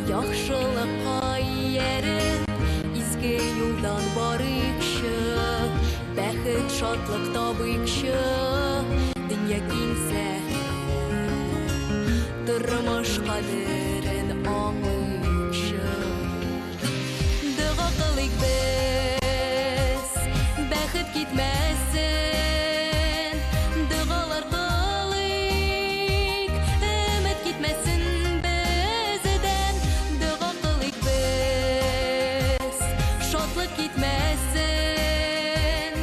Яхшылыкка иереп, изге юлдан барыкчы, бәхет шатлык табыкчы, дөнья киңсә, тормыш кадерен аңлыкчы. Дога кылыйк без, бәхет китмәсен, догалар кылыйк, өмет китмәсен бездән. Дога кылыйк без, шатлык китмәсен,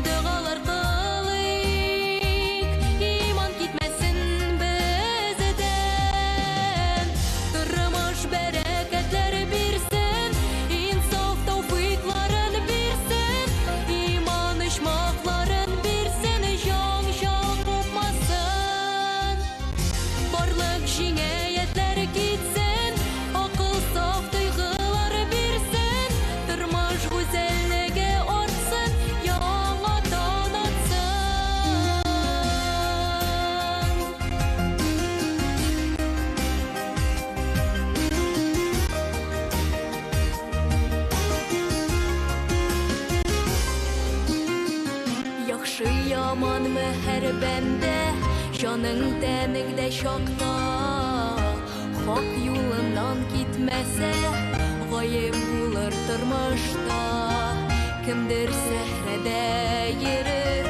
догалар кылыйк, иман китмәсен бездән. Тормыш бәрәкәтләр бирсен, инсаф тауфыйкларын бирсен, иман ишмакларын бирсен, җан купмасын. Барлык җиңәятләр китсен, акыл саф тойгылар бирсен, тормыш гүзәллеге артсын, яңадан атсын. Яхшы яман мөһер бәндә, җаның тәнеңдә чакта. Хак юлыннан китмәсә, гаеп булыр тормышта. Кемдер сәхрәдә йөрер,